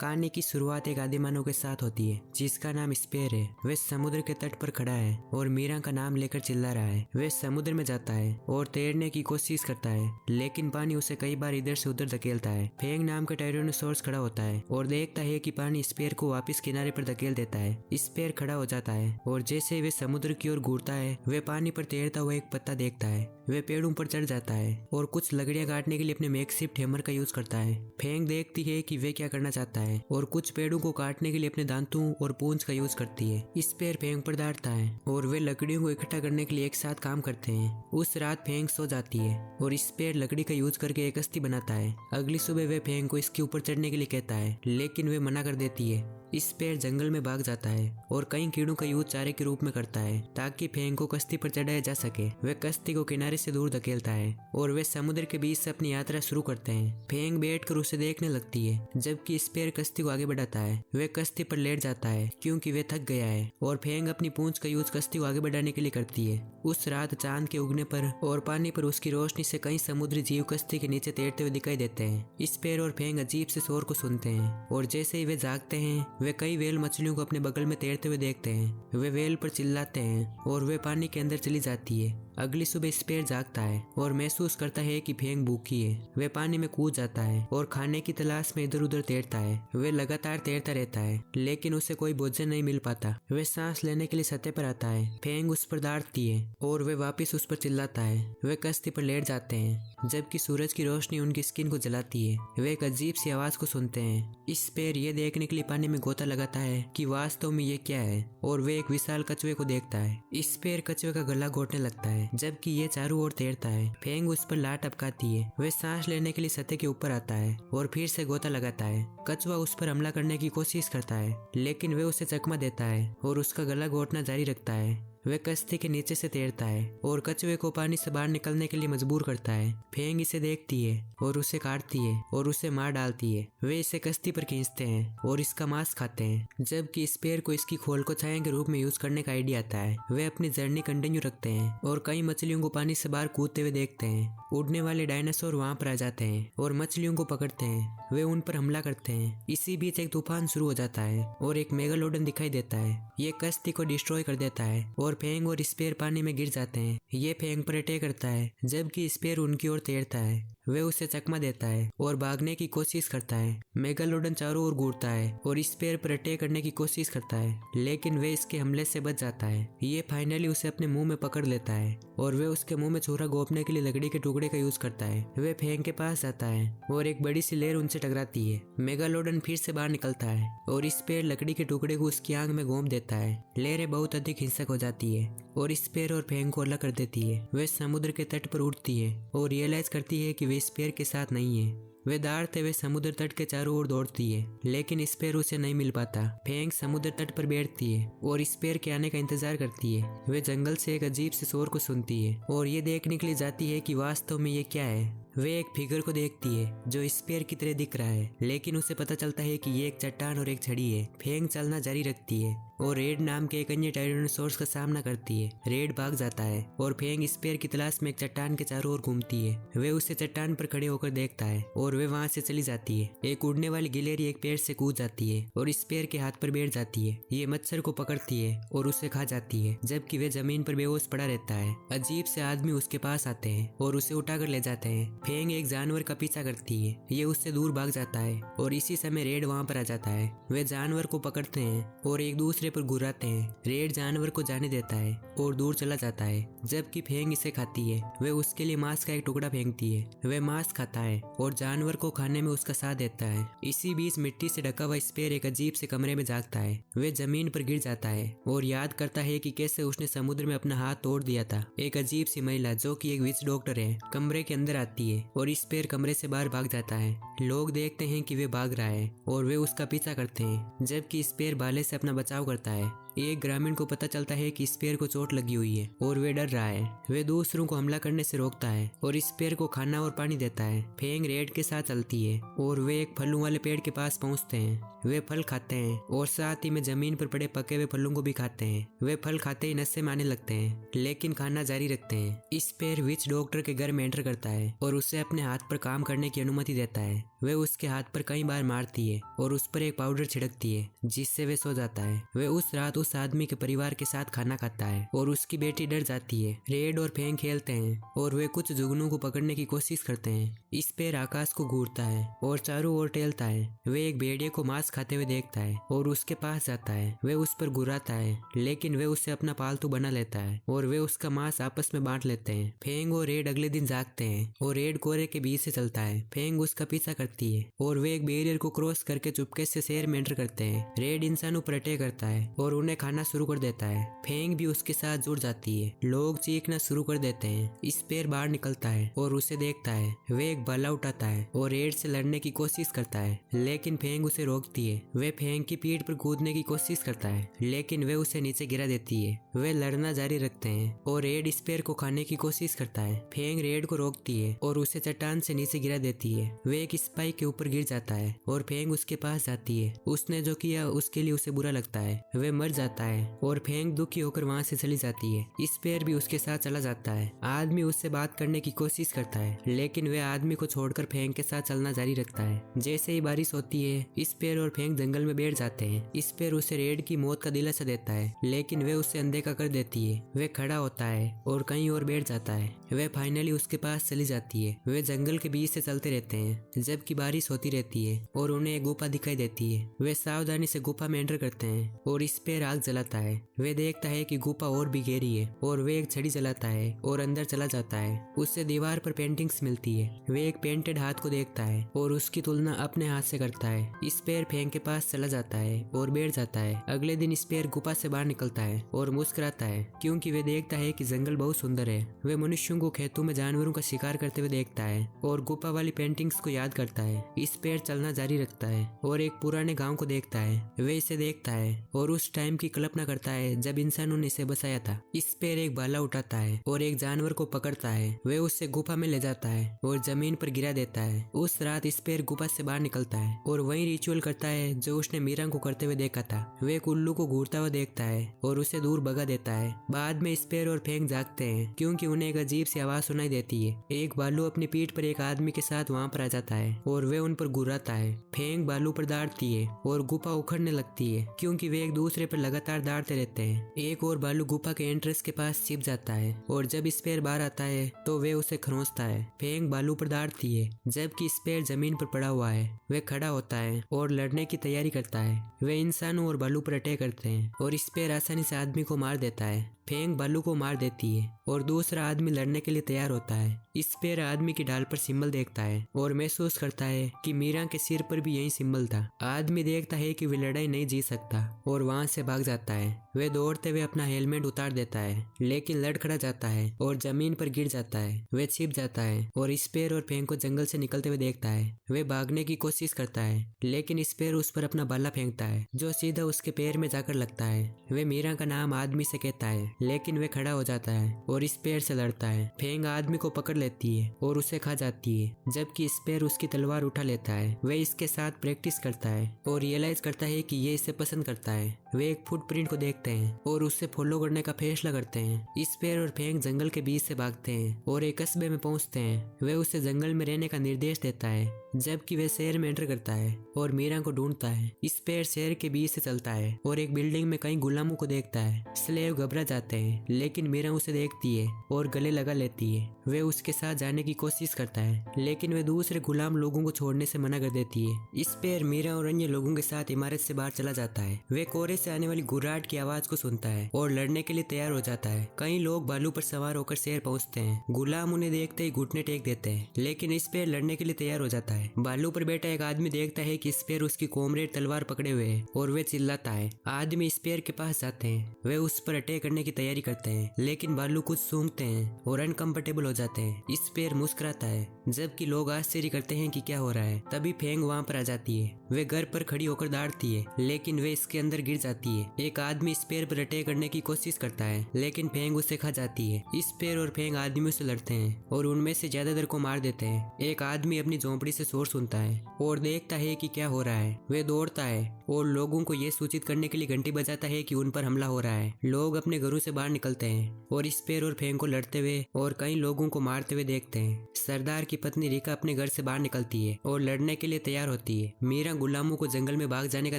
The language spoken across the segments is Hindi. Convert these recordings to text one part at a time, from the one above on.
कहानी की शुरुआत एक आदिमानव के साथ होती है जिसका नाम स्पेयर है। वह समुद्र के तट पर खड़ा है और मीरा का नाम लेकर चिल्ला रहा है। वह समुद्र में जाता है और तैरने की कोशिश करता है, लेकिन पानी उसे कई बार इधर से उधर धकेलता है। फेंग नाम का टायरोनोसोरस खड़ा होता है और देखता है कि पानी स्पेयर को वापस किनारे पर धकेल देता है। स्पेयर खड़ा हो जाता है और जैसे वे समुद्र की ओर घूरता है, वह पानी पर तैरता हुआ एक पत्ता देखता है। वह पेड़ों पर चढ़ जाता है और कुछ लकड़ियां काटने के लिए अपने मेकशिफ्ट हैमर का यूज करता है। फेंग देखती है कि वे क्या करना चाहता है और कुछ पेड़ों को काटने के लिए अपने दांतों और पूंछ का यूज करती है। स्पेयर फेंग पर डांटता है और वे लकड़ियों को इकट्ठा करने के लिए एक साथ काम करते हैं। उस रात फेंग सो जाती है और स्पेयर लकड़ी का यूज करके एक कश्ती बनाता है। अगली सुबह वे फेंग को इसके ऊपर चढ़ने के लिए कहता है, लेकिन वे मना कर देती है। स्पेयर जंगल में भाग जाता है और कई कीड़ों का यूज चारे के रूप में करता है ताकि फेंग को कश्ती पर चढ़ाया जा सके। वे कश्ती को किनारे से दूर धकेलता है और वे समुद्र के बीच से अपनी यात्रा शुरू करते हैं। फेंग बैठकर उसे देखने लगती है जबकि स्पेयर कश्ती को आगे बढ़ाता है। वे कश्ती पर लेट जाता है क्योंकि वे थक गया है और फेंग अपनी पूंछ का यूज कश्ती को आगे बढ़ाने के लिए करती है। उस रात चांद के उगने पर और पानी पर उसकी रोशनी से कई समुद्री जीव कश्ती के नीचे तैरते हुए दिखाई देते हैं। स्पेयर और फेंग अजीब से शोर को सुनते हैं और जैसे ही वे जागते हैं, वे कई व्हेल मछलियों को अपने बगल में तैरते हुए देखते हैं। वे व्हेल पर चिल्लाते हैं और वे पानी के अंदर चली जाती है। अगली सुबह स्पेयर जागता है और महसूस करता है कि फेंग भूखी है। वे पानी में कूद जाता है और खाने की तलाश में इधर उधर तैरता है। वे लगातार तैरता रहता है, लेकिन उसे कोई भोजन नहीं मिल पाता। वे सांस लेने के लिए सतह पर आता है। फेंग उस पर डांटती है और वे वापस उस पर चिल्लाता है। वे कश्ती पर लेट जाते हैं जबकि सूरज की रोशनी उनकी स्किन को जलाती है। वे एक अजीब सी आवाज को सुनते हैं। स्पेयर ये देखने के लिए पानी में गोता लगाता है कि वास्तव में ये क्या है और वे एक विशाल कछुए को देखता है। स्पेयर कछुए का गला घोटने लगता है जबकि ये चारों ओर तैरता है। फेंग उस पर लात टपकाती है। वे सांस लेने के लिए सतह के ऊपर आता है और फिर से गोता लगाता है। कछुआ उस पर हमला करने की कोशिश करता है, लेकिन वे उसे चकमा देता है और उसका गला घोटना जारी रखता है। वे कश्ती के नीचे से तैरता है और कछुए को पानी से बाहर निकलने के लिए मजबूर करता है। फेंग इसे देखती है और उसे काटती है और उसे मार डालती है। वे इसे कश्ती पर खींचते हैं और इसका मांस खाते हैं, जबकि स्पेयर को इसकी खोल को छाया के रूप में यूज करने का आइडिया आता है। वे अपनी जर्नी कंटिन्यू रखते हैं और कई मछलियों को पानी से बाहर कूदते हुए देखते हैं। उड़ने वाले डायनासोर वहां पर आ जाते हैं और मछलियों को पकड़ते हैं। वे उन पर हमला करते हैं। इसी बीच एक तूफान शुरू हो जाता है और एक मेगालोडन दिखाई देता है। ये कश्ती को डिस्ट्रॉय कर देता है और फेंग और स्पेयर पानी में गिर जाते हैं। ये फेंग पर अटैक करता है जबकि स्पेयर उनकी ओर तैरता है। वे उसे चकमा देता है और भागने की कोशिश करता है। मेगालोडन चारों ओर घूरता है और स्पेयर पर अटैक करने की कोशिश करता है, लेकिन वे इसके हमले से बच जाता है। ये फाइनली उसे अपने मुंह में पकड़ लेता है और वे उसके मुंह में छुरा घोंपने के लिए लकड़ी के टुकड़े का यूज करता है। वे फेंग के पास जाता है और एक बड़ी सी लहर उनसे टकराती है। मेगालोडन फिर से बाहर निकलता है और स्पेयर लकड़ी के टुकड़े को उसकी आंख में घोंप देता है। लहरें बहुत अधिक हिंसक हो जाती है और स्पेयर और फेंग को अलग कर देती है। वे समुद्र के तट पर उठती है और रियलाइज करती है कि वे स्पेयर के साथ नहीं है। वे दौड़ते हुए समुद्र तट के चारों ओर दौड़ती है, लेकिन स्पेयर उसे नहीं मिल पाता। फेंग समुद्र तट पर बैठती है और स्पेयर के आने का इंतजार करती है। वे जंगल से एक अजीब से शोर को सुनती है और ये देखने के लिए जाती है कि वास्तव में ये क्या है। वे एक फिगर को देखती है जो स्पेयर की तरह दिख रहा है, लेकिन उसे पता चलता है कि ये एक चट्टान और एक छड़ी है। फेंग चलना जारी रखती है और रेड नाम के एक अन्य टायरोनोसोरस का सामना करती है। रेड भाग जाता है और फेंग स्पेयर की तलाश में एक चट्टान के चारों ओर घूमती है। वे उसे चट्टान पर खड़े होकर देखता है और वे वहां से चली जाती है। एक उड़ने वाली गिलहरी एक पेड़ से कूद जाती है और स्पेयर के हाथ पर बैठ जाती है। ये मच्छर को पकड़ती है और उसे खा जाती है, जबकि वे जमीन पर बेहोश पड़ा रहता है। अजीब से आदमी उसके पास आते हैं और उसे उठाकर ले जाते हैं। फेंग एक जानवर का पीछा करती है। ये उससे दूर भाग जाता है और इसी समय रेड वहां पर आ जाता है। वे जानवर को पकड़ते हैं और एक दूसरे पर घुराते हैं। रेड जानवर को जाने देता है और दूर चला जाता है, जबकि फेंग इसे खाती है। वे उसके लिए मांस का एक टुकड़ा फेंकती है। वे मांस खाता है और जानवर को खाने में उसका साथ देता है। इसी बीच मिट्टी से ढका हुआ स्पेयर एक अजीब से कमरे में जागता है। वे जमीन पर गिर जाता है और याद करता है कि कैसे उसने समुद्र में अपना हाथ तोड़ दिया था। एक अजीब सी महिला जो कि एक विच डॉक्टर है कमरे के अंदर आती है और स्पेयर कमरे से बाहर भाग जाता है। लोग देखते हैं कि वे भाग रहा है और वे उसका पीछा करते हैं, जबकि स्पेयर भाले से अपना बचाव करता है। एक ग्रामीण को पता चलता है कि स्पेयर को चोट लगी हुई है और वे डर रहा है। वे दूसरों को हमला करने से रोकता है और स्पेयर को खाना और पानी देता है। फेंग रेड के साथ चलती है और वे एक फलों वाले पेड़ के पास पहुंचते हैं। वे फल खाते हैं और साथ ही में जमीन पर पड़े पके हुए फलों को भी खाते हैं। वे फल खाते ही नशे में आने लगते हैं, लेकिन खाना जारी रखते हैं। स्पेयर विच डॉक्टर के घर में एंटर करता है और उसे अपने हाथ पर काम करने की अनुमति देता है। वे उसके हाथ पर कई बार मारती है और उस पर एक पाउडर छिड़कती है जिससे वे सो जाता है। वे उस रात उस आदमी के परिवार के साथ खाना खाता है और उसकी बेटी डर जाती है। रेड और फेंग खेलते हैं और वे कुछ जुगनू को पकड़ने की कोशिश करते हैं। स्पेर आकाश को घूरता है और चारों ओर टहलता है। वे एक भेड़िए को मांस खाते हुए देखता है और उसके पास जाता है। वे उस पर गुर्राता है लेकिन वे उसे अपना पालतू बना लेता है और वे उसका मांस आपस में बांट लेते हैं। फेंग और रेड अगले दिन जागते हैं और रेड कोहरे के बीच से चलता है। फेंग उसका पीछा करती है और वे एक बैरियर को क्रॉस करके चुपके से शहर में एंटर करते हैं। रेड इंसानों पर अटैक करता है और उन्हें खाना शुरू कर देता है। फेंग भी उसके साथ जुड़ जाती है। लोग चीखना शुरू कर देते हैं। स्पेर बाहर निकलता है और उसे देखता है। वे एक भाला उठाता है और रेड से लड़ने की कोशिश करता है लेकिन फेंग उसे रोकती है। वे फेंग की पीठ पर कूदने की कोशिश करता है लेकिन वे उसे नीचे गिरा देती है। वे लड़ना जारी रखते हैं और रेड स्पेर को खाने की कोशिश करता है। फेंग रेड को रोकती है और उसे चट्टान से नीचे गिरा देती है। वे एक स्पाइक के ऊपर गिर जाता है और फेंग उसके पास जाती है। उसने जो किया उसके लिए उसे बुरा लगता है। वे मर जाता है और फेंग दुखी होकर वहां से चली जाती है। स्पेर भी उसके साथ चला जाता है। आदमी उससे बात करने की कोशिश करता है लेकिन वे आदमी को छोड़कर फेंग के साथ चलना जारी रखता है। जैसे ही बारिश होती है स्पेर और फेंग जंगल में बैठ जाते हैं। स्पेर उसे रेड की मौत का दिलासा देता है लेकिन वे उससे अनदेखा कर देती है। वे खड़ा होता है और कहीं और बैठ जाता है। वे फाइनली उसके पास चली जाती है। वे जंगल के बीच से चलते रहते हैं जबकि बारिश होती रहती है और उन्हें एक गुफा दिखाई देती है। वे सावधानी से गुफा में एंटर करते हैं और स्पेर आग जलाता है। वे देखता है कि गुफा और भी गहरी है और वे एक छड़ी जलाता है और अंदर चला जाता है। उससे दीवार पर पेंटिंग्स मिलती है। वे एक पेंटेड हाथ को देखता है और उसकी तुलना अपने हाथ से करता है। स्पेर फेंग के पास चला जाता है और बैठ जाता है। अगले दिन स्पेर गुफा से बाहर निकलता है और मुस्कुराता है क्योंकि वे देखता है कि जंगल बहुत सुंदर है। वे मनुष्यों को खेतों में जानवरों का शिकार करते हुए देखता है और गुफा वाली पेंटिंग्स को याद करता है। स्पेर चलना जारी रखता है और एक पुराने गांव को देखता है। वे इसे देखता है और उस टाइम की कल्पना करता है जब इंसानों ने इसे बसाया था। स्पेर एक भाला उठाता है और एक जानवर को पकड़ता है। वे उससे गुफा में ले जाता है और जमीन पर गिरा देता है। उस रात स्पेर गुफा से बाहर निकलता है और वही रिचुअल करता है जो उसने मीरा को करते हुए देखा था। वे एक उल्लू को घूरता हुआ देखता है और उसे दूर भगा देता है। बाद में स्पेर और फेंग जागते हैं क्योंकि उन्हें एक अजीब सी आवाज सुनाई देती है। एक भालू अपनी पीठ पर एक आदमी के साथ वहां पर आ जाता है और वे उन पर गुर्राता है। फेंग भालू पर दाड़ती है और गुफा उखड़ने लगती है क्योंकि वे एक दूसरे पर लगातार दाड़ते रहते हैं। एक और भालू गुफा के एंट्रेंस के पास छिप जाता है और जब स्पेर बाहर आता है तो वे उसे खरोंचता है। फेंग भालू पर दाड़ती है जबकि स्पेर जमीन पर पड़ा हुआ है। वे खड़ा होता है और लड़ने की तैयारी करता है। वे इंसानों और भालू पर अटैक करते हैं और स्पेर आसानी से आदमी को मार देता है। फेंग भालू को मार देती है और दूसरा आदमी लड़ने के लिए तैयार होता है। स्पेर आदमी की ढाल पर सिंबल देखता है और महसूस करता है कि मीरा के सिर पर भी यही सिंबल था। आदमी देखता है कि वे लड़ाई नहीं जीत सकता और वहां से भाग जाता है। वे दौड़ते हुए अपना हेलमेट उतार देता है लेकिन लड़खड़ा जाता है और जमीन पर गिर जाता है। वे छिप जाता है और स्पेर और फेंग को जंगल से निकलते हुए देखता है। वे भागने की कोशिश करता है लेकिन स्पेर उस पर अपना भाला फेंकता है जो सीधा उसके पैर में जाकर लगता है। वे मीरा का नाम आदमी से कहता है लेकिन वे खड़ा हो जाता है और स्पेर से लड़ता है। फेंग आदमी को पकड़ लेती है और उसे खा जाती है जबकि स्पेर उसकी तलवार उठा लेता है। वे इसके साथ प्रैक्टिस करता है और रियलाइज करता है कि ये इसे पसंद करता है। वे एक फुटप्रिंट को देखते हैं और उससे फॉलो करने का फैसला करते हैं। स्पेर और फेंग जंगल के बीच से भागते हैं और एक कस्बे में पहुंचते हैं। वे उसे जंगल में रहने का निर्देश देता है जबकि वे शहर में एंटर करता है और मीरा को ढूंढता है। स्पेर शहर के बीच से चलता है और एक बिल्डिंग में कई गुलामों को देखता है। स्लेव घबरा जाते हैं लेकिन मीरा उसे देखती है और गले लगा लेती है। वे उसके साथ जाने की कोशिश करता है लेकिन वे दूसरे गुलाम लोगों को छोड़ने से मना कर देती है। स्पेर मीरा और अन्य लोगों के साथ इमारत से बाहर चला जाता है। वे कोहरे से आने वाली गुर्राहट की आवाज को सुनता है और लड़ने के लिए तैयार हो जाता है। कई लोग भालू पर सवार होकर शहर पहुंचते हैं। गुलाम उन्हें देखते ही घुटने टेक देते हैं लेकिन स्पेर लड़ने के लिए तैयार हो जाता है। भालू पर बैठा एक आदमी देखता है कि स्पेर उसकी कॉमरेड तलवार पकड़े हुए है और वे चिल्लाता है। आदमी स्पेर के पास जाते हैं। वे उस पर अटैक करने की तैयारी करते हैं लेकिन भालू कुछ सूंघते हैं और अनकंफर्टेबल हो जाते हैं। स्पेर मुस्कुराता है जबकि लोग आश्चर्य करते हैं कि क्या हो रहा है। तभी फेंग वहां पर आ जाती है। वे घर पर खड़ी होकर दाड़ती है लेकिन वे इसके अंदर गिर जाती है। एक आदमी स्पेर पर अटैक करने की कोशिश करता है लेकिन फेंग उसे खा जाती है। स्पेर और फेंग आदमियों से लड़ते हैं और उनमें से ज्यादातर को मार देते हैं। एक आदमी अपनी झोंपड़ी से शोर सुनता है और देखता है कि क्या हो रहा है। वे दौड़ता है और लोगों को ये सूचित करने के लिए घंटी बजाता है कि उन पर हमला हो रहा है। लोग अपने घरों से बाहर निकलते हैं और स्पेर और फेंग को लड़ते हुए और कई लोगों को मारते हुए देखते हैं। सरदार की पत्नी रिका अपने घर से बाहर निकलती है और लड़ने के लिए तैयार होती है। मीरा गुलामों को जंगल में भाग जाने का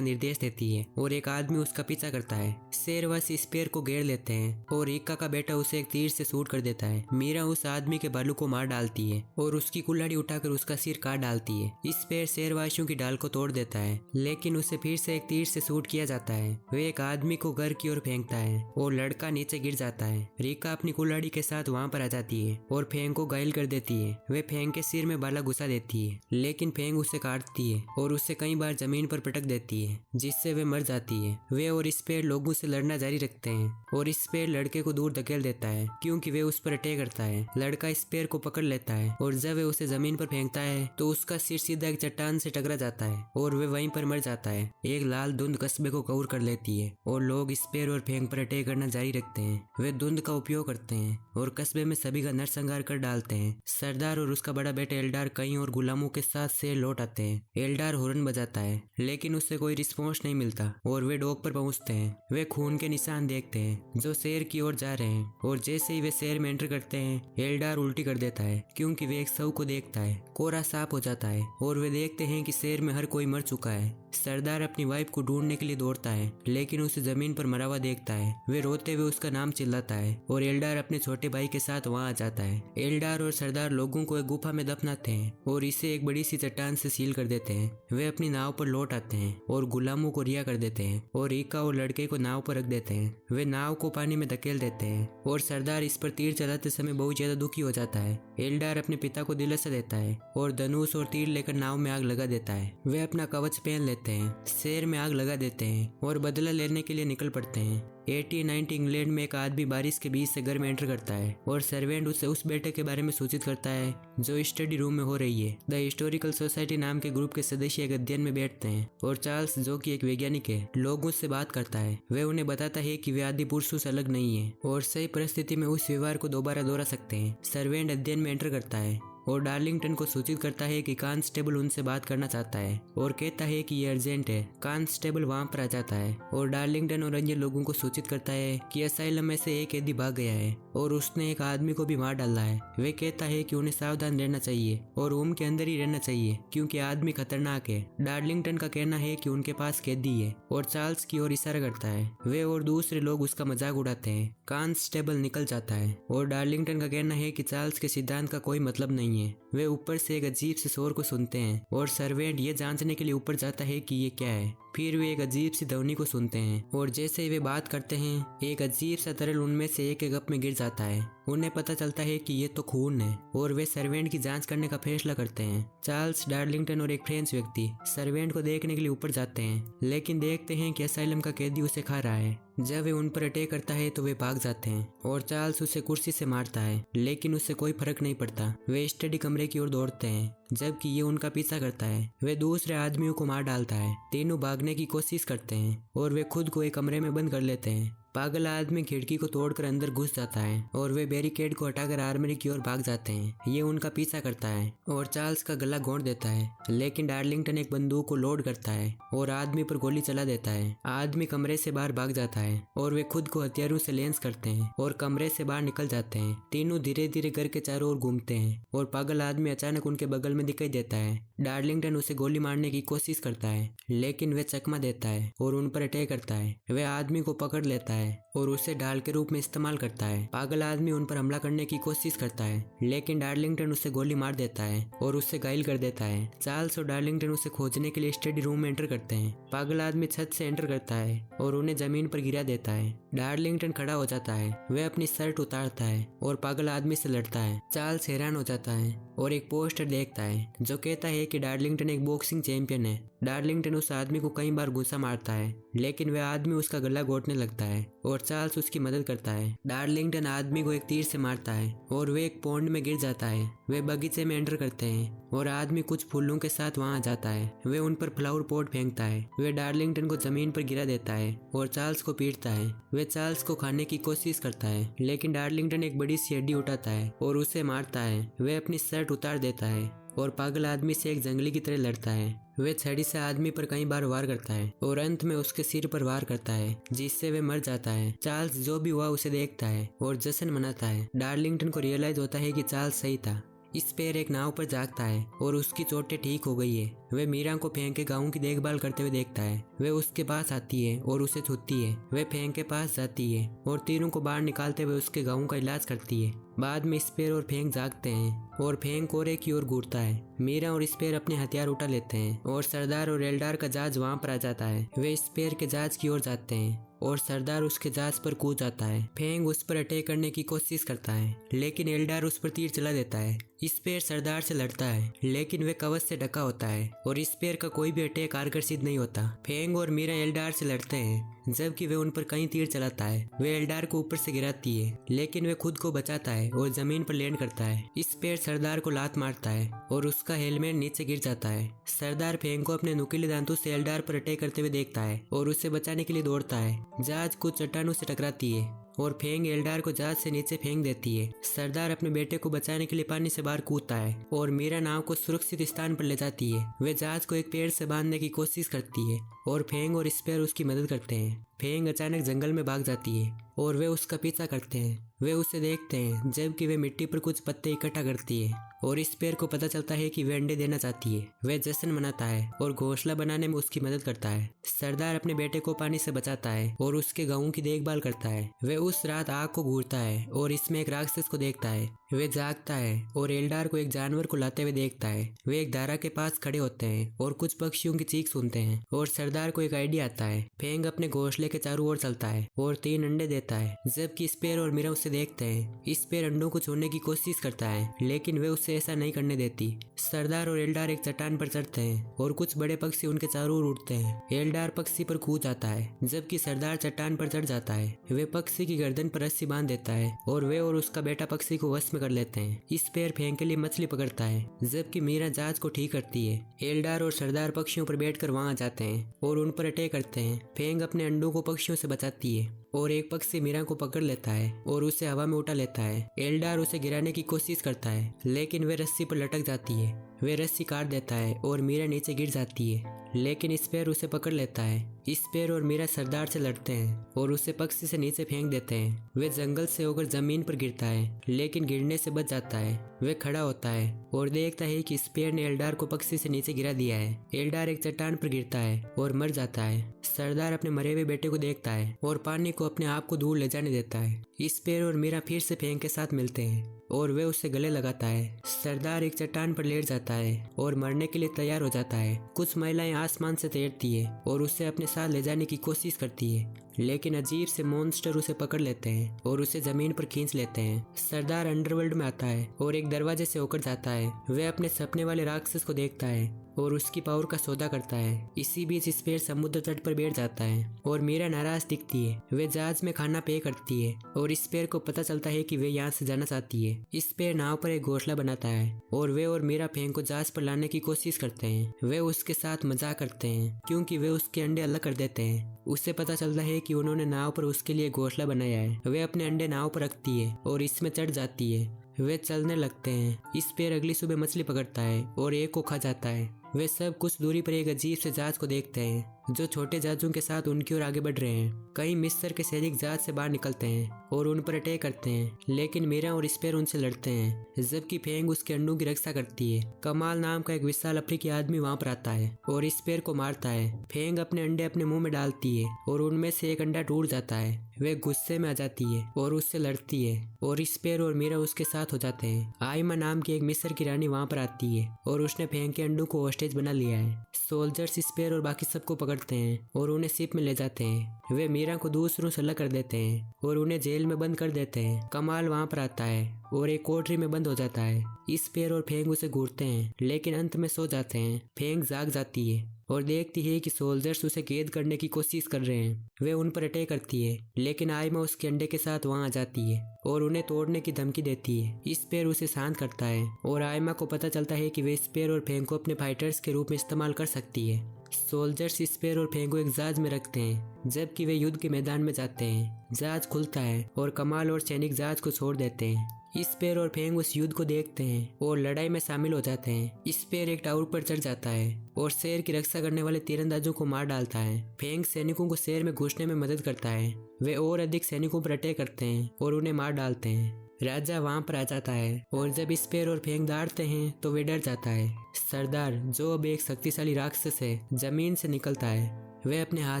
निर्देश देती है और एक आदमी उसका पीछा करता है। शेरवासी स्पेर को घेर लेते हैं और रिका का बेटा उसे एक तीर से शूट कर देता है। मीरा उस आदमी के बालू को मार डालती है और उसकी कुल्हाड़ी उठाकर उसका सिर काट डालती है। स्पेर शेरवासियों की डाल को तोड़ देता है, लेकिन उसे फिर से एक तीर से शूट किया जाता है। वे एक आदमी को घर की ओर फेंकता है और लड़का नीचे गिर जाता है। रिका अपनी कुल्हाड़ी के साथ वहां पर आ जाती है और फेंग को घायल कर देती है। वे फेंग के सिर में भाला घुसा देती है, लेकिन फेंग उसे काटती है और उसे कई बार जमीन पर पटक देती है, जिससे वे मर जाती है। वे और स्पेर लोगों से लड़ना जारी रखते हैं और स्पेर लड़के को दूर धकेल देता है क्योंकि वे उस पर अटैक करता है। लड़का स्पेर को पकड़ लेता है और जब वे उसे जमीन पर फेंकता है तो उसका सिर सीधा एक चट्टान से टकरा जाता है और वे वहीं पर मर जाता है। एक लाल धुंध कस्बे को कवर कर लेती है और लोग स्पेर और फेंग पर अटैक करना जारी रखते हैं। वे धुंध का उपयोग करते हैं और कस्बे में सभी का नरसंहार कर डालते हैं। सरदार और उसका बड़ा बेटा एल्डार कई और गुलामों के साथ से लौट आते हैं। एल्डार हॉर्न बजाता है, लेकिन उससे कोई रिस्पॉन्स नहीं मिलता और वे डॉग पर पहुंचते हैं। वे खून के निशान देखते हैं जो शेर की ओर जा रहे हैं और जैसे ही वे शेर में एंटर करते हैं एल्डार उल्टी कर देता है क्योंकि वे एक शव को देखता है। कोरा साफ हो जाता है और वे देखते हैं कि शेर में हर कोई मर चुका है। सरदार अपनी वाइफ को ढूंढने के लिए दौड़ता है, लेकिन उसे जमीन पर मरा हुआ देखता है। वे रोते हुए उसका नाम चिल्लाता है और एल्डार अपने छोटे भाई के साथ वहां आ जाता है। एल्डार और सरदार लोगों को एक गुफा में दफनाते हैं और इसे एक बड़ी सी चट्टान से सील कर देते हैं। वे अपनी नाव पर लौट आते हैं और गुलामों को रिहा कर देते हैं और रिका और लड़के को नाव पर रख देते हैं। वे नाव को पानी में धकेल देते हैं और सरदार इस पर तीर चलाते समय बहुत ज्यादा दुखी हो जाता है। एल्डार अपने पिता को दिलासा देता है और धनुष और तीर लेकर नाव में आग लगा देता है। वे अपना कवच पहन लेते हैं, शेर में आग लगा देते हैं और बदला लेने के लिए निकल पड़ते हैं। 1890 इंग्लैंड में एक आदमी बारिश के बीच से घर में एंटर करता है और सर्वेंट उसे उस बेटे के बारे में सूचित करता है जो स्टडी रूम में हो रही है। द हिस्टोरिकल सोसाइटी नाम के ग्रुप के सदस्य एक अध्ययन में बैठते हैं और चार्ल्स, जो कि एक वैज्ञानिक है, लोगों से बात करता है। वह उन्हें बताता है कि वे आदि पुरुषों से अलग नहीं है और सही परिस्थिति में उस व्यवहार को दोबारा दोहरा सकते हैं। सर्वेंट अध्ययन में एंटर करता है और डार्लिंगटन को सूचित करता है कि कांस्टेबल उनसे बात करना चाहता है और कहता है कि ये अर्जेंट है। कांस्टेबल वहां पर आ जाता है और डार्लिंगटन और अन्य लोगों को सूचित करता है कि असाइलम में से एक कैदी भाग गया है और उसने एक आदमी को भी मार डाला है। वे कहता है कि उन्हें सावधान रहना चाहिए और रूम के अंदर ही रहना चाहिए क्योंकि आदमी खतरनाक है। डार्लिंगटन का कहना है कि उनके पास कैदी है और चार्ल्स की ओर इशारा करता है। वे और दूसरे लोग उसका मजाक उड़ाते हैं। कांस्टेबल निकल जाता है और डार्लिंगटन का कहना है कि चार्ल्स के सिद्धांत का कोई मतलब नहीं है। वे ऊपर से एक अजीब से शोर को सुनते हैं और सर्वेंट ये जांचने के लिए ऊपर जाता है कि ये क्या है। फिर वे एक अजीब सी ध्वनि को सुनते हैं और जैसे ही वे बात करते हैं एक अजीब सा तरल उनमें से एक कप में गिर जाता है। उन्हें पता चलता है कि ये तो खून है और वे सर्वेंट की जांच करने का फैसला करते हैं। चार्ल्स, डार्लिंगटन और एक फ्रेंच व्यक्ति सर्वेंट को देखने के लिए ऊपर जाते हैं, लेकिन देखते हैं कि असाइलम का कैदी उसे खा रहा है। जब वे उन पर अटैक करता है तो वे भाग जाते हैं और चार्ल्स उसे कुर्सी से मारता है, लेकिन उससे कोई फर्क नहीं पड़ता। वे स्टडी कमरे की ओर दौड़ते हैं जबकि ये उनका पीछा करता है। वे दूसरे आदमियों को मार डालता है। तीनों भागने की कोशिश करते हैं और वे खुद को एक कमरे में बंद कर लेते हैं। पागल आदमी खिड़की को तोड़कर अंदर घुस जाता है और वे बैरिकेड को हटाकर आर्मरी की ओर भाग जाते हैं। ये उनका पीछा करता है और चार्ल्स का गला घोंट देता है, लेकिन डार्लिंगटन एक बंदूक को लोड करता है और आदमी पर गोली चला देता है। आदमी कमरे से बाहर भाग जाता है और वे खुद को हथियारों से लेंस करते हैं और कमरे से बाहर निकल जाते हैं। तीनों धीरे धीरे घर के चारों ओर घूमते हैं और पागल आदमी अचानक उनके बगल में दिखाई देता है। डार्लिंगटन उसे गोली मारने की कोशिश करता है, लेकिन वे चकमा देता है और उन पर अटैक करता है। वह आदमी को पकड़ लेता है और उसे ढाल के रूप में इस्तेमाल करता है। पागल आदमी उन पर हमला करने की कोशिश करता है, लेकिन डार्लिंगटन उसे गोली मार देता है और उससे घायल कर देता है। चार्ल्स और डार्लिंगटन उसे खोजने के लिए स्टडी रूम में एंटर करते हैं। पागल आदमी छत से एंटर करता है और उन्हें जमीन पर गिरा देता है। डार्लिंगटन खड़ा हो जाता है। वह अपनी शर्ट उतारता है और पागल आदमी से लड़ता है। चार्ल्स हैरान हो जाता है और एक पोस्टर देखता है जो कहता है कि डार्लिंगटन एक बॉक्सिंग चैंपियन है। डार्लिंगटन उस आदमी को कई बार गुस्सा मारता है, लेकिन वह आदमी उसका गला घोंटने लगता है और चार्ल्स उसकी मदद करता है। डार्लिंगटन आदमी को एक तीर से मारता है और वे एक पॉन्ड में गिर जाता है। वे बगीचे में एंटर करते हैं और आदमी कुछ फूलों के साथ वहां आ जाता है। वे उन पर फ्लावर पॉट फेंकता है। वे डार्लिंगटन को जमीन पर गिरा देता है और चार्ल्स को पीटता है। वे चार्ल्स को खाने की कोशिश करता है, लेकिन डार्लिंगटन एक बड़ी सी हड्डी उठाता है और उसे मारता है। वे अपनी शर्ट उतार देता है और पागल आदमी से एक जंगली की तरह लड़ता है। वह छड़ी से आदमी पर कई बार वार करता है और अंत में उसके सिर पर वार करता है, जिससे वह मर जाता है। चार्ल्स जो भी हुआ उसे देखता है और जश्न मनाता है। डार्लिंगटन को रियलाइज होता है कि चार्ल्स सही था। स्पेयर एक नाव पर जागता है और उसकी चोटें ठीक हो गई है। वह मीरा को फेंक के गाँव की देखभाल करते हुए देखता है। वह उसके पास आती है और उसे छूती है। वह फेंक के पास जाती है और तीरों को बाहर निकालते हुए उसके गाँव का इलाज करती है। बाद में स्पेयर और फेंक जागते हैं और फेंक कोरे की ओर घूरता है। मीरा और स्पेयर अपने हथियार उठा लेते हैं और सरदार और एल्डार का जहाज वहां पर आ जाता है। वे स्पेयर के जहाज की ओर जाते हैं और सरदार उसके जहाज पर कूद जाता है। फेंग उस पर अटैक करने की कोशिश करता है, लेकिन एल्डार उस पर तीर चला देता है। स्पेयर सरदार से लड़ता है, लेकिन वे कवच से ढका होता है और स्पेयर का कोई भी अटैक कारगर सिद्ध नहीं होता। फेंग और मीरा एल्डार से लड़ते हैं, जबकि वे उन पर कई तीर चलाता है। वे एल्डार को ऊपर से गिराती है, लेकिन वे खुद को बचाता है और जमीन पर लैंड करता है। स्पेयर सरदार को लात मारता है और उसका हेलमेट नीचे गिर जाता है। सरदार फेंग को अपने नुकीले दांतों से एल्डार पर अटैक करते हुए देखता है और उसे बचाने के लिए दौड़ता है। जहाज कुछ चट्टानों से टकराती है और फेंग एल्डार को जहाज से नीचे फेंक देती है। सरदार अपने बेटे को बचाने के लिए पानी से बाहर कूदता है और मीरा नाव को सुरक्षित स्थान पर ले जाती है। वे जहाज को एक पेड़ से बांधने की कोशिश करती है और फेंग और स्पेयर उसकी मदद करते हैं। फेंग अचानक जंगल में भाग जाती है और वे उसका पीछा करते हैं। वे उसे देखते हैं, जबकि वे मिट्टी पर कुछ पत्ते इकट्ठा करती है और स्पेयर को पता चलता है कि वे अंडे देना चाहती है। वह जश्न मनाता है और घोंसला बनाने में उसकी मदद करता है। सरदार अपने बेटे को पानी से बचाता है और उसके गाँव की देखभाल करता है। वह उस रात आग को घूरता है और इसमें एक राक्षस को देखता है। वे जागता है और एल्डार को एक जानवर को लाते हुए देखता है। वे एक धारा के पास खड़े होते हैं और कुछ पक्षियों की चीख सुनते हैं और सरदार को एक आइडिया आता है। फेंग अपने घोंसले के चारों ओर चलता है और 3 अंडे देता है, जबकि स्पेयर और मीरा उसे देखते हैं। स्पेयर अंडों को छोड़ने की कोशिश करता है, लेकिन वे उसे ऐसा नहीं करने देती। सरदार और एल्डार एक चट्टान पर चढ़ते हैं और कुछ बड़े पक्षी उनके चारों ओर उड़ते हैं। एल्डार पक्षी पर कूद जाता है, जबकि सरदार चट्टान पर चढ़ जाता है। वे पक्षी की गर्दन पर रस्सी बांध देता है और वे और उसका बेटा पक्षी को वश में कर लेते हैं। स्पेयर फेंग के लिए मछली पकड़ता है, जबकि मीरा जहाज को ठीक करती है। एल्डार और सरदार पक्षियों पर बैठकर वहां जाते हैं और उन पर अटैक करते हैं। फेंग अपने अंडों को पक्षियों से बचाती है और एक पक्षी मीरा को पकड़ लेता है और उसे हवा में उठा लेता है। एल्डार उसे गिराने की कोशिश करता है, लेकिन वे रस्सी पर लटक जाती है। वे रस्सी काट देता है और मीरा नीचे गिर जाती है, लेकिन स्पेयर उसे पकड़ लेता है। स्पेयर और मीरा सरदार से लड़ते हैं और उसे पक्षी से नीचे फेंक देते हैं। वे जंगल से होकर जमीन पर गिरता है, लेकिन गिरने से बच जाता है। वे खड़ा होता है और देखता है कि स्पेयर ने एल्डार को पक्षी से नीचे गिरा दिया है। एल्डार एक चट्टान पर गिरता है और मर जाता है। सरदार अपने मरे हुए बेटे को देखता है और पानी को अपने आप को दूर ले जाने देता है। स्पेयर और मीरा फिर से फेंग के साथ मिलते हैं और वे उसे गले लगाता है। सरदार एक चट्टान पर लेट जाता है और मरने के लिए तैयार हो जाता है। कुछ महिलाएं आसमान से तैरती है और उसे अपने साथ ले जाने की कोशिश करती है, लेकिन अजीब से मॉन्स्टर उसे पकड़ लेते हैं और उसे जमीन पर खींच लेते हैं। सरदार अंडरवर्ल्ड में आता है और एक दरवाजे से होकर जाता है। वह अपने सपने वाले राक्षस को देखता है और उसकी पावर का सौदा करता है। इसी बीच स्पेयर समुद्र तट पर बैठ जाता है और मीरा नाराज दिखती है। वे जहाज में खाना पे करती है और स्पेयर को पता चलता है कि वे यहाँ से जाना चाहती है। स्पेयर नाव पर एक घोंसला बनाता है और वे और मीरा फेंग को जहाज पर लाने की कोशिश करते हैं। वे उसके साथ मजाक करते हैं, क्योंकि वे उसके अंडे अलग कर देते हैं। उससे पता चलता है कि उन्होंने नाव पर उसके लिए घोंसला बनाया है। वे अपने अंडे नाव पर रखती है और इसमें चढ़ जाती है। वे चलने लगते हैं। स्पेयर अगली सुबह मछली पकड़ता है और एक को खा जाता है। वे सब कुछ दूरी पर एक अजीब से जहाज को देखते हैं जो छोटे जहाजों के साथ उनकी ओर आगे बढ़ रहे हैं। कई मिस्र के सैनिक जहाज से बाहर निकलते हैं और उन पर अटैक करते हैं, लेकिन मीरा और स्पेयर उनसे लड़ते हैं, जबकि फेंग उसके अंडों की रक्षा करती है। कमाल नाम का एक विशाल अफ्रीकी आदमी वहां पर आता है और स्पेयर को मारता है। फेंग अपने अंडे अपने मुंह में डालती है और उनमें से एक अंडा टूट जाता है। वे गुस्से में आ जाती है और उससे लड़ती है और स्पेयर और मीरा उसके साथ हो जाते हैं। आयमा नाम की एक मिस्र की रानी वहां पर आती है और उसने फेंग के अंडों को होस्टेज बना लिया है। सोल्जर्स स्पेयर और बाकी सबको पकड़ते हैं और उन्हें शिप में ले जाते हैं। वे मीरा को दूसरों से अलग कर देते हैं और उन्हें जेल में बंद कर देते हैं। कमाल वहां पर आता है और एक कोठरी में बंद हो जाता है। स्पेयर और फेंग उसे घूरते हैं, लेकिन अंत में सो जाते हैं। फेंग जाग जाती है और देखती है कि सोल्जर्स उसे कैद करने की कोशिश कर रहे हैं। वे उन पर अटैक करती है, लेकिन आयमा उसके अंडे के साथ वहां आ जाती है और उन्हें तोड़ने की धमकी देती है। स्पेयर उसे शांत करता है और आयमा को पता चलता है कि वे स्पेयर और फेंग को अपने फाइटर्स के रूप में इस्तेमाल कर सकती है। सोल्जर्स स्पेयर और फेंग को एक जहाज में रखते हैं, जबकि वे युद्ध के मैदान में जाते हैं। जहाज खुलता है और कमाल और सैनिक जहाज को छोड़ देते हैं। स्पेयर और फेंग उस युद्ध को देखते हैं और लड़ाई में शामिल हो जाते हैं। स्पेयर एक टावर पर चढ़ जाता है और शहर की रक्षा करने वाले तीरंदाजों को मार डालता है। फेंग सैनिकों को शहर में घुसने में मदद करता है। वे और अधिक सैनिकों पर अटैक करते हैं और उन्हें मार डालते हैं। राजा वहां पर आ जाता है और जब स्पेयर और फेंग दौड़ते हैं तो वे डर जाता है। सरदार, जो अब एक शक्तिशाली राक्षस है, जमीन से निकलता है। वह अपने हाथ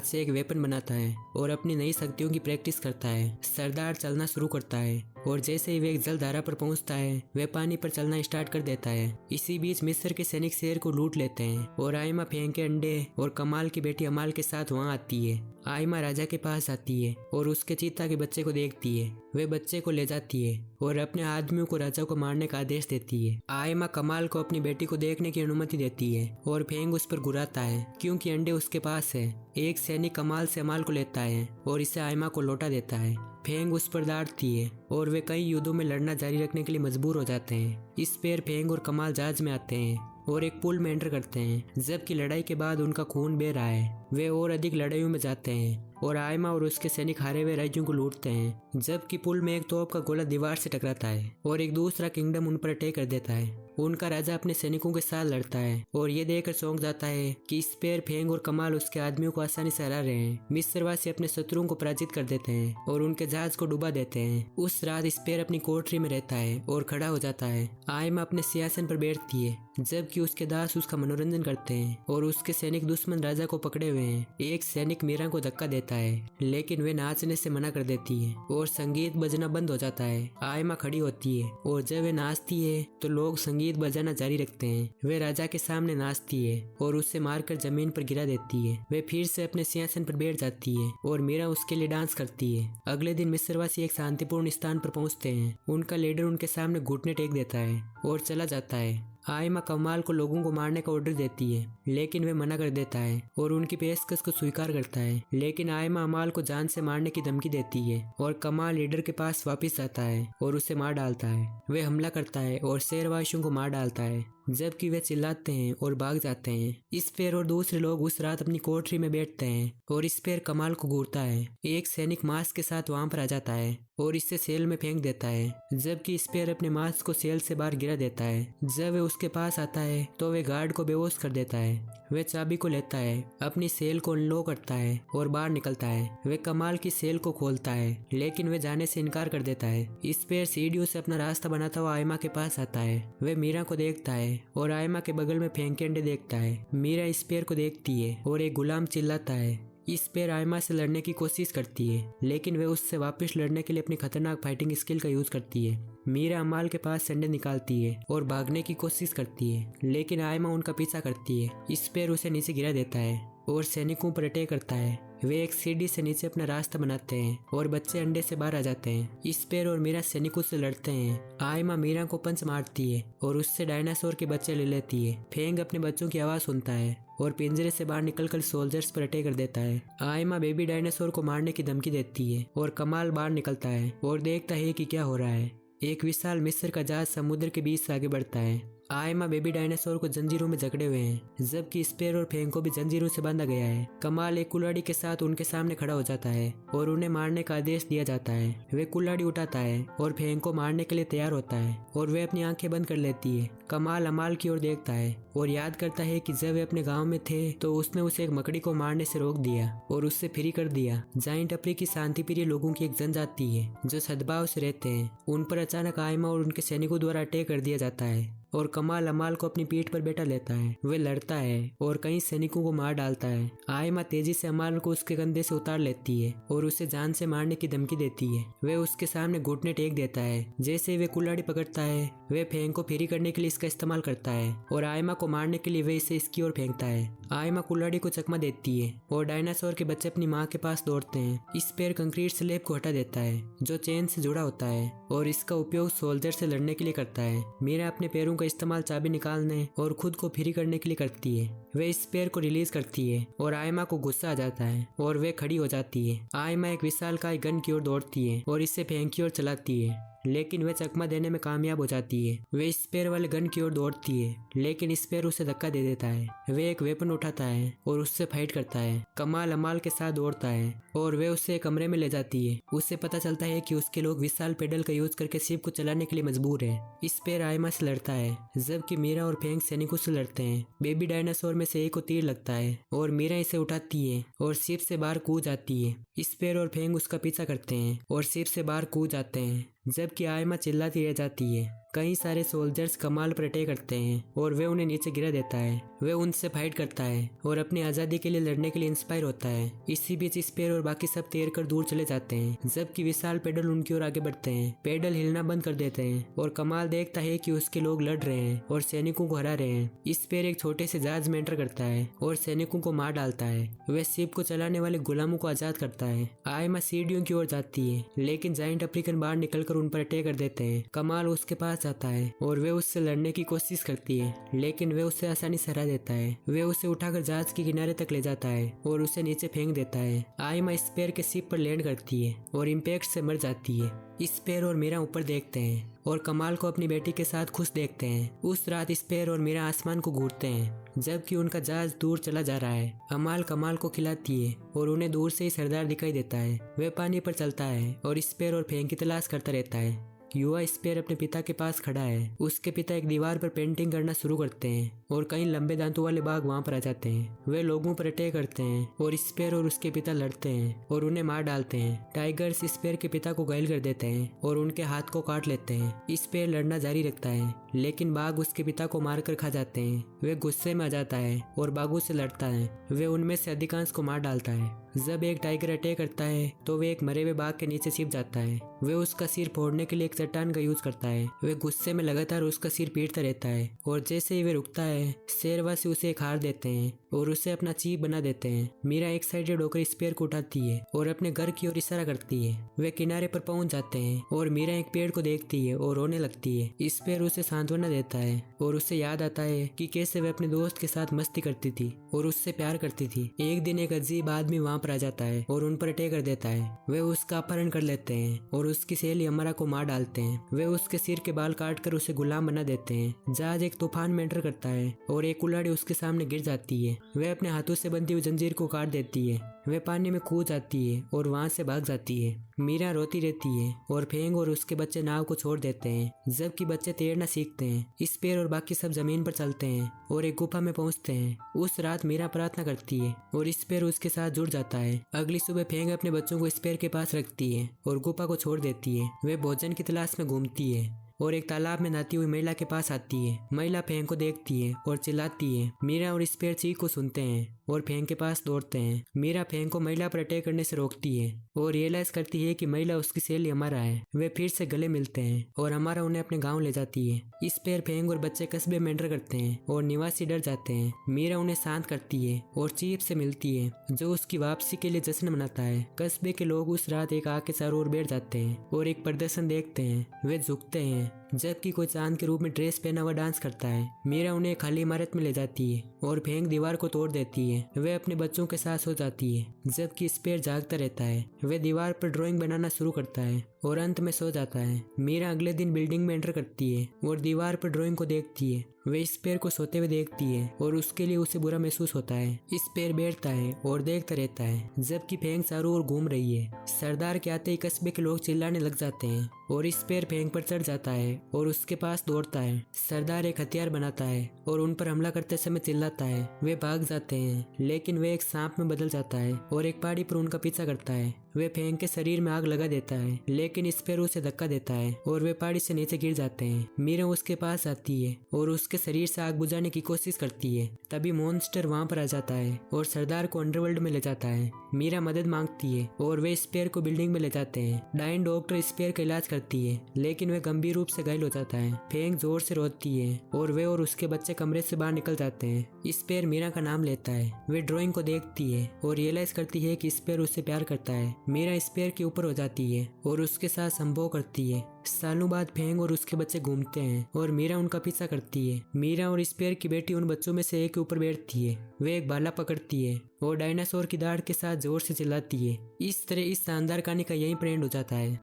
से एक वेपन बनाता है और अपनी नई शक्तियों की प्रैक्टिस करता है। सरदार चलना शुरू करता है और जैसे ही वे एक जलधारा पर पहुंचता है, वह पानी पर चलना स्टार्ट कर देता है। इसी बीच मिस्र के सैनिक शहर को लूट लेते हैं और आयमा फेंग के अंडे और कमाल की बेटी अमाल के साथ वहां आती है। आयमा राजा के पास आती है और उसके चीता के बच्चे को देखती है। वे बच्चे को ले जाती है और अपने आदमियों को राजा को मारने का आदेश देती है। आयमा कमाल को अपनी बेटी को देखने की अनुमति देती है और फेंग उस पर गुर्राता है क्योंकि अंडे उसके पास है। एक सैनिक कमाल से अमाल को लेता है और इसे आयमा को लौटा देता है। फेंग उस पर दौड़ती है और वे कई युद्धों में लड़ना जारी रखने के लिए मजबूर हो जाते हैं। इस पर फेंग और कमाल जहाज में आते हैं और एक पुल में एंटर करते हैं। जबकि लड़ाई के बाद उनका खून बह रहा है, वे और अधिक लड़ाइयों में जाते हैं और आयमा और उसके सैनिक हारे हुए राज्यों को लूटते हैं। जबकि पुल में एक तोप का गोला दीवार से टकराता है और एक दूसरा किंगडम उन पर अटैक कर देता है। उनका राजा अपने सैनिकों के साथ लड़ता है और ये देखकर चौंक जाता है कि स्पेयर, फेंग और कमाल उसके आदमियों को आसानी से हरा रहे हैं। मिस्रवासी अपने शत्रुओं को पराजित कर देते हैं और उनके जहाज को डुबा देते हैं। उस रात स्पेयर अपनी कोठरी में रहता है और खड़ा हो जाता है। आयमा अपने सिंहासन पर बैठती है जबकि उसके दास उसका मनोरंजन करते हैं और उसके सैनिक दुश्मन राजा को पकड़े हुए हैं। एक सैनिक मीरा को धक्का देता है लेकिन वे नाचने से मना कर देती है और संगीत बजना बंद हो जाता है। आयमा खड़ी होती है और जब वे नाचती है तो लोग संगीत बजाना जारी रखते हैं। वे राजा के सामने नाचती है और उससे मारकर जमीन पर गिरा देती है। वे फिर से अपने सिंहासन पर बैठ जाती है और मीरा उसके लिए डांस करती है। अगले दिन मिस्रवासी एक शांतिपूर्ण स्थान पर पहुंचते हैं। उनका लीडर उनके सामने घुटने टेक देता है और चला जाता है। आयमा कमाल को लोगों को मारने का ऑर्डर देती है लेकिन वे मना कर देता है और उनकी पेशकश को स्वीकार करता है। लेकिन आयमा अमाल को जान से मारने की धमकी देती है और कमाल लीडर के पास वापस आता है और उसे मार डालता है। वे हमला करता है और शहरवासियों को मार डालता है जबकि वे चिल्लाते हैं और भाग जाते हैं। स्पेयर और दूसरे लोग उस रात अपनी कोठरी में बैठते हैं और स्पेयर कमाल को घूरता है। एक सैनिक मास्क के साथ वहां पर आ जाता है और इससे सेल में फेंक देता है जबकि स्पेयर अपने मास्क को सेल से बाहर गिरा देता है। जब वे उसके पास आता है तो वे गार्ड को बेहोश कर देता है। वे चाबी को लेता है, अपनी सेल को अनलॉक करता है और बाहर निकलता है। वे कमाल की सेल को खोलता है लेकिन वे जाने से इनकार कर देता है। स्पेयर सीढ़ियों से अपना रास्ता बनाता हुआ आयमा के पास आता है। वे मीरा को देखता है और आयमा के बगल में फेंक के अंडे देखता है। मीरा स्पेयर को देखती है और एक गुलाम चिल्लाता है। स्पेयर आयमा से लड़ने की कोशिश करती है लेकिन वे उससे वापस लड़ने के लिए अपनी खतरनाक फाइटिंग स्किल का यूज करती है। मीरा अमाल के पास अंडे निकालती है और भागने की कोशिश करती है लेकिन आयमा उनका पीछा करती है। स्पेयर उसे नीचे गिरा देता है और सैनिकों पर अटैक करता है। वे एक सीढ़ी से नीचे अपना रास्ता बनाते हैं और बच्चे अंडे से बाहर आ जाते हैं। स्पेयर और मीरा सैनिकों से लड़ते हैं। आयमा मीरा को पंच मारती है और उससे डायनासोर के बच्चे ले लेती है। फेंग अपने बच्चों की आवाज सुनता है और पिंजरे से बाहर निकलकर सोल्जर्स पर अटैक कर देता है। आयमा बेबी डायनासोर को मारने की धमकी देती है और कमाल बाहर निकलता है और देखता है कि क्या हो रहा है। एक विशाल मिस्र का जहाज समुद्र के बीच से आगे बढ़ता है। आयमा बेबी डायनासोर को जंजीरों में जकड़े हुए हैं जबकि स्पेयर और फेंग को भी जंजीरों से बांधा गया है। कमाल एक कुल्हाड़ी के साथ उनके सामने खड़ा हो जाता है और उन्हें मारने का आदेश दिया जाता है। वे कुल्हाड़ी उठाता है और फेंग को मारने के लिए तैयार होता है और वे अपनी आंखें बंद कर लेती है। कमाल अमाल की ओर देखता है और याद करता है कि जब वे अपने गाँव में थे तो उसने उसे एक मकड़ी को मारने से रोक दिया और उससे फ्री कर दिया। जाइंट अफ्रीकी शांति प्रिय लोगों की एक जनजाति है जो सद्भाव से रहते हैं। उन पर अचानक आयमा और उनके सैनिकों द्वारा अटैक कर दिया जाता है और कमाल अमाल को अपनी पीठ पर बैठा लेता है। वे लड़ता है और कई सैनिकों को मार डालता है। आयमा तेजी से अमाल को उसके कंधे से उतार लेती है और उसे जान से मारने की धमकी देती है। वे उसके सामने घुटने टेक देता है। जैसे वे कुल्हाड़ी पकड़ता है वे फेंग को फ्री करने के लिए इसका इस्तेमाल करता है और आयमा को मारने के लिए वे इसे इसकी ओर फेंकता है। आयमा कुल्हाड़ी को चकमा देती है और डायनासोर के बच्चे अपनी माँ के पास दौड़ते हैं। स्पेयर कंक्रीट स्लैब को हटा देता है जो चेन से जुड़ा होता है और इसका उपयोग सोल्जर से लड़ने के लिए करता है। मीरा अपने पैरों का इस्तेमाल चाबी निकालने और खुद को फ्री करने के लिए करती है। वे स्पेयर को रिलीज करती है और आयमा को गुस्सा आ जाता है और वे खड़ी हो जाती है। आयमा एक विशालकाय गन की ओर दौड़ती है और इससे फेंग की ओर चलाती है। लेकिन वह चकमा देने में कामयाब हो जाती है। वे स्पेयर वाले गन की ओर दौड़ती है, लेकिन स्पेयर उसे धक्का दे देता है। वे एक वेपन उठाता है और उससे फाइट करता है। कमाल अमाल के साथ दौड़ता है और वे उसे एक कमरे में ले जाती है। उससे पता चलता है कि उसके लोग विशाल पेडल का यूज करके शिप को चलाने के लिए मजबूर है। स्पेयर आयमा से लड़ता है, जबकि मीरा और फेंग सैनिकों से लड़ते हैं। बेबी डायनासोर में से एक को तीर लगता है और मीरा इसे उठाती है और शिप से बाहर कूद जाती है। स्पेयर और फेंग उसका पीछा करते हैं और शिप से बाहर कूद जाते हैं, जबकि आयमा चिल्लाती रह जाती है। कई सारे सोल्जर्स कमाल पर अटैक करते हैं और वे उन्हें नीचे गिरा देता है। वे उनसे फाइट करता है और अपनी आज़ादी के लिए लड़ने के लिए इंस्पायर होता है। इसी बीच स्पेयर और बाकी सब तैर कर दूर चले जाते हैं, जबकि विशाल पेडल उनकी ओर आगे बढ़ते हैं। पेडल हिलना बंद कर देते हैं और कमाल देखता है कि उसके लोग लड़ रहे हैं और सैनिकों को हरा रहे हैं। स्पेयर एक छोटे से जहाज में एंटर करता है और सैनिकों को मार डालता है। वह शिप को चलाने वाले गुलामों को आजाद करता है। आयमा सीढ़ियों की ओर जाती है, लेकिन जाइंट अफ्रीकन बाहर निकलकर उन पर अटैक कर देते हैं। कमाल उसके पास जाता है और वे उससे लड़ने की कोशिश करती है, लेकिन वे उसे आसानी से हरा देता है। वे उसे उठाकर जहाज के किनारे तक ले जाता है और उसे नीचे फेंक देता है। आयमा स्पेयर के शिप पर लैंड करती है और इम्पैक्ट से मर जाती है। स्पेयर और मीरा ऊपर देखते हैं और कमाल को अपनी बेटी के साथ खुश देखते हैं। उस रात स्पेयर और मीरा आसमान को घूरते हैं, जबकि उनका जहाज दूर चला जा रहा है। अमाल कमाल को खिलाती है और उन्हें दूर से ही सरदार दिखाई देता है। वह पानी पर चलता है और स्पेयर और फेंग की तलाश करता रहता है। युवा स्पेयर अपने पिता के पास खड़ा है। उसके पिता एक दीवार पर पेंटिंग करना शुरू करते हैं और कई लंबे दांतों वाले बाघ वहां पर आ जाते हैं। वे लोगों पर अटैक करते हैं और स्पेयर और उसके पिता लड़ते हैं और उन्हें मार डालते हैं। टाइगर्स स्पेयर के पिता को घायल कर देते हैं और उनके हाथ को काट लेते हैं। स्पेयर लड़ना जारी रखता है, लेकिन बाघ उसके पिता को मारकर खा जाते हैं। वे गुस्से में आ जाता है और बाघों से लड़ता है। वे उनमें से अधिकांश को मार डालता है। जब एक टाइगर अटैक करता है तो वे एक मरे हुए बाघ के नीचे छिप जाता है। वे उसका सिर फोड़ने के लिए एक चट्टान का यूज करता है। वे गुस्से में लगातार उसका सिर पीटता रहता है और जैसे ही वे रुकता है, शेरवासी उसे एक हार देते हैं और उसे अपना चीफ बना देते हैं। मीरा एक साइडेड होकर स्पेयर को उठाती है और अपने घर की ओर इशारा करती है। वे किनारे पर पहुंच जाते हैं और मीरा एक पेड़ को देखती है और रोने लगती है। स्पेयर उसे सांत्वना देता है और उसे याद आता है कि कैसे वे अपने दोस्त के साथ मस्ती करती थी और उससे प्यार करती थी। एक दिन एक अजीब आदमी वहां पर आ जाता है और उन पर अटैक कर देता है। वे उसका अपहरण कर लेते हैं और उसकी सहेली अमरा को मार डालते हैं। वे उसके सिर के बाल काटकर उसे गुलाम बना देते हैं। जहाज एक तूफान में एंटर करता है और एक कुल्हाड़ी उसके सामने गिर जाती है। वे अपने हाथों से बंधी हुई जंजीर को काट देती है। वे पानी में कूद जाती है और वहां से भाग जाती है। मीरा रोती रहती है और फेंग और उसके बच्चे नाव को छोड़ देते हैं, जबकि बच्चे तैरना सीखते हैं। स्पेयर और बाकी सब जमीन पर चलते हैं और एक गुफा में पहुंचते हैं। उस रात मीरा प्रार्थना करती है और स्पेयर उसके साथ जुड़ जाता है। अगली सुबह फेंग अपने बच्चों को स्पेयर के पास रखती है और गुफा को छोड़ देती है। वे भोजन की तलाश में घूमती है और एक तालाब में नहाती हुई महिला के पास आती है। महिला फेंग को देखती है और चिल्लाती है। मीरा और स्पेयर चीख को सुनते हैं और फेंग के पास दौड़ते हैं। मीरा फेंग को महिला पर अटैक करने से रोकती है और रियलाइज करती है कि महिला उसकी सहेली अमारा है। वे फिर से गले मिलते हैं और अमारा उन्हें अपने गांव ले जाती है। स्पेयर फेंग और बच्चे कस्बे में एंटर करते हैं और निवासी डर जाते हैं। मीरा उन्हें शांत करती है और चीफ से मिलती है, जो उसकी वापसी के लिए जश्न मनाता है। कस्बे के लोग उस रात एक आग के चारों ओर बैठ जाते हैं और एक प्रदर्शन देखते हैं। वे झुकते हैं जबकि कोई चांद के रूप में ड्रेस पहना हुआ डांस करता है। मीरा उन्हें खाली इमारत में ले जाती है और फेंग दीवार को तोड़ देती है। वे अपने बच्चों के साथ सो जाती है, जबकि स्पेयर जागता रहता है। वे दीवार पर ड्राइंग बनाना शुरू करता है और अंत में सो जाता है। मीरा अगले दिन बिल्डिंग में एंटर करती है और दीवार पर ड्राइंग को देखती है। वे स्पेयर को सोते हुए देखती है और उसके लिए उसे बुरा महसूस होता है। स्पेयर बैठता है और देखता रहता है, जबकि फेंग चारों ओर घूम रही है। सरदार के आते ही कस्बे के लोग चिल्लाने लग जाते हैं और स्पेयर फेंग पर चढ़ जाता है और उसके पास दौड़ता है। सरदार एक हथियार बनाता है और उन पर हमला करते समय चिल्लाता है। वे भाग जाते हैं, लेकिन वे एक सांप में बदल जाता है और एक पहाड़ी पर उनका पीछा करता है। वे फेंग के शरीर में आग लगा देता है, लेकिन स्पेयर उसे धक्का देता है और वे पहाड़ी से नीचे गिर जाते हैं। मीरा उसके पास आती है और उसके शरीर से आग बुझाने की कोशिश करती है। तभी मॉन्स्टर वहां पर आ जाता है और सरदार को अंडरवर्ल्ड में ले जाता है। मीरा मदद मांगती है और वे स्पेयर को बिल्डिंग में ले जाते हैं। डाइन डॉक्टर स्पेयर का इलाज करती है, लेकिन वे गंभीर रूप से घायल हो जाता है। फेंग जोर से रोती है और वे और उसके बच्चे कमरे से बाहर निकल जाते हैं। स्पेयर मीरा का नाम लेता है। वे ड्राइंग को देखती है और रियलाइज करती है कि स्पेयर उससे प्यार करता है। मीरा स्पेयर के ऊपर हो जाती है और उसके साथ संभोग करती है। सालों बाद फेंग और उसके बच्चे घूमते हैं और मीरा उनका पीछा करती है। मीरा और स्पेयर की बेटी उन बच्चों में से एक के ऊपर बैठती है। वे एक भाला पकड़ती है और डायनासोर की दाढ़ के साथ जोर से चिल्लाती है। इस तरह इस शानदार कहानी का यही एंड हो जाता है।